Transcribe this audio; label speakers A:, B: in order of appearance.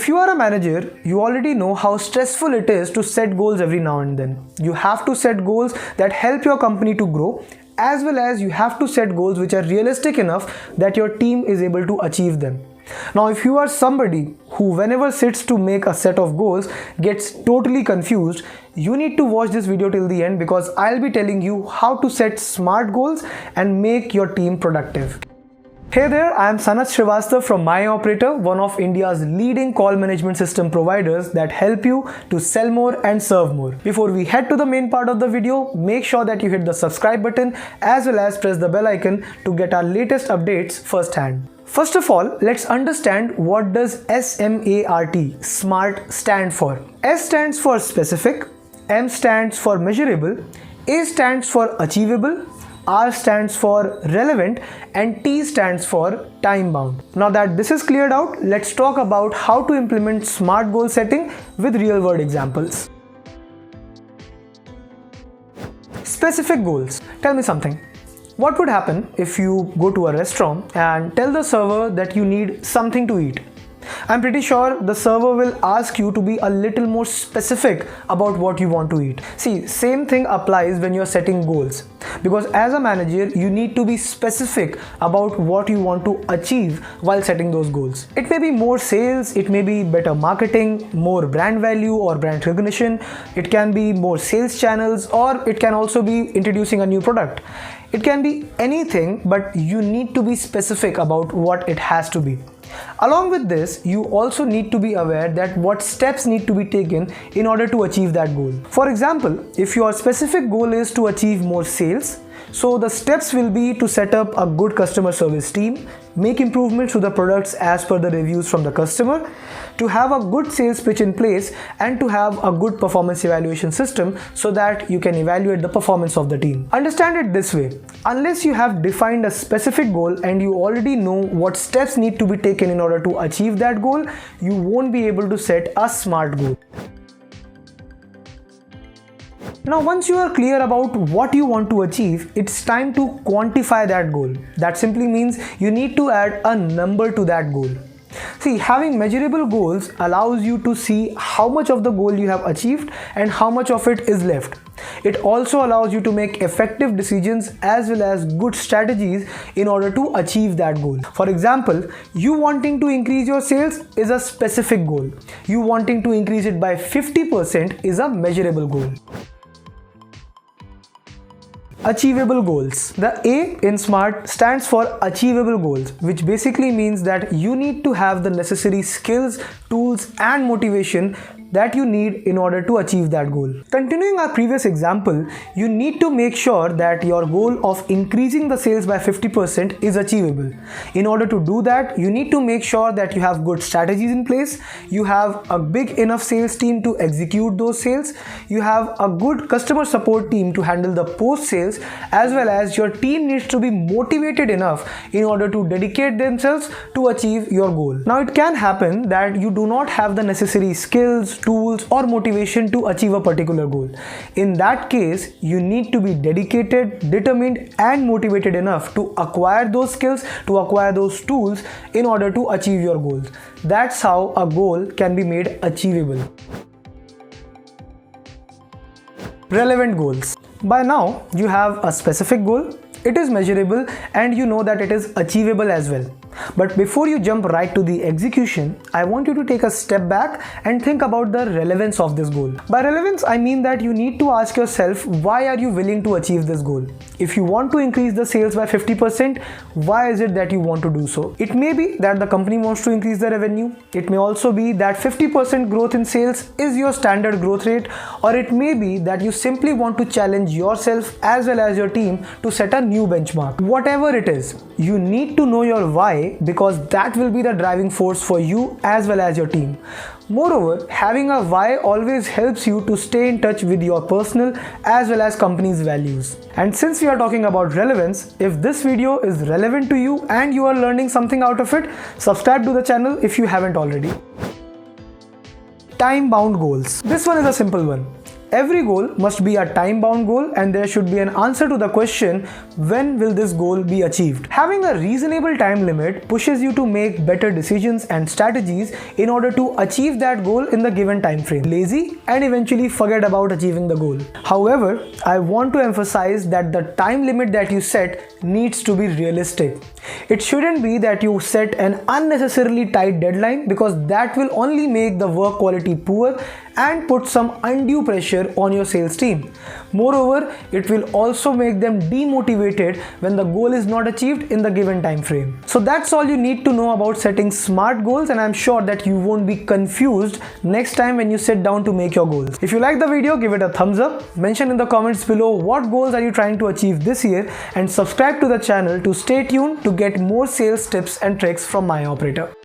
A: If you are a manager, you already know how stressful it is to set goals every now and then. You have to set goals that help your company to grow, as well as you have to set goals which are realistic enough that your team is able to achieve them. Now, if you are somebody who whenever sits to make a set of goals gets totally confused, you need to watch this video till the end, because I'll be telling you how to set smart goals and make your team productive. Hey there, I am Sanat Srivastava from MyOperator, one of India's leading call management system providers that help you to sell more and serve more. Before we head to the main part of the video, make sure that you hit the subscribe button as well as press the bell icon to get our latest updates firsthand. First of all, let's understand what does SMART, SMART, stand for. S stands for specific, M stands for measurable, A stands for achievable, R stands for relevant, and T stands for time bound. Now that this is cleared out, let's talk about how to implement smart goal setting with real world examples. Specific goals. Tell me something. What would happen if you go to a restaurant and tell the server that you need something to eat? I'm pretty sure the server will ask you to be a little more specific about what you want to eat. See, same thing applies when you're setting goals, because as a manager, you need to be specific about what you want to achieve while setting those goals. It may be more sales, it may be better marketing, more brand value or brand recognition, it can be more sales channels, or it can also be introducing a new product. It can be anything, but you need to be specific about what it has to be. Along with this, you also need to be aware that what steps need to be taken in order to achieve that goal. For example, if your specific goal is to achieve more sales, so the steps will be to set up a good customer service team, make improvements to the products as per the reviews from the customer, to have a good sales pitch in place, and to have a good performance evaluation system so that you can evaluate the performance of the team. Understand it this way: unless you have defined a specific goal and you already know what steps need to be taken in order to achieve that goal, you won't be able to set a smart goal. Now, once you are clear about what you want to achieve, it's time to quantify that goal. That simply means you need to add a number to that goal. See, having measurable goals allows you to see how much of the goal you have achieved and how much of it is left. It also allows you to make effective decisions as well as good strategies in order to achieve that goal. For example, you wanting to increase your sales is a specific goal. You wanting to increase it by 50% is a measurable goal. Achievable goals. The A in SMART stands for achievable goals, which basically means that you need to have the necessary skills, tools, and motivation that you need in order to achieve that goal. Continuing our previous example, you need to make sure that your goal of increasing the sales by 50% is achievable. In order to do that, you need to make sure that you have good strategies in place, you have a big enough sales team to execute those sales, you have a good customer support team to handle the post sales, as well as your team needs to be motivated enough in order to dedicate themselves to achieve your goal. Now, it can happen that you do not have the necessary skills, tools, or motivation to achieve a particular goal. In that case, you need to be dedicated, determined, and motivated enough to acquire those skills, to acquire those tools in order to achieve your goals. That's how a goal can be made achievable. Relevant goals. By now, you have a specific goal, it is measurable, and you know that it is achievable as well. But before you jump right to the execution, I want you to take a step back and think about the relevance of this goal. By relevance, I mean that you need to ask yourself, why are you willing to achieve this goal? If you want to increase the sales by 50%, why is it that you want to do so? It may be that the company wants to increase the revenue. It may also be that 50% growth in sales is your standard growth rate, or it may be that you simply want to challenge yourself as well as your team to set a new benchmark. Whatever it is, you need to know your why, because that will be the driving force for you as well as your team. Moreover, having a why always helps you to stay in touch with your personal as well as company's values. And since we are talking about relevance, if this video is relevant to you and you are learning something out of it, subscribe to the channel if you haven't already. Time-bound goals. This one is a simple one. every goal must be a time-bound goal and there should be an answer to the question, when will this goal be achieved? Having a reasonable time limit pushes you to make better decisions and strategies in order to achieve that goal in the given time frame. Lazy and eventually forget about achieving the goal. However, I want to emphasize that the time limit that you set needs to be realistic. It shouldn't be that you set an unnecessarily tight deadline, because that will only make the work quality poor and put some undue pressure on your sales team. Moreover, it will also make them demotivated when the goal is not achieved in the given time frame. So that's all you need to know about setting smart goals, and I'm sure that you won't be confused next time when you sit down to make your goals. If you like the video, give it a thumbs up, mention in the comments below what goals are you trying to achieve this year, and subscribe to the channel to stay tuned to get more sales tips and tricks from MyOperator.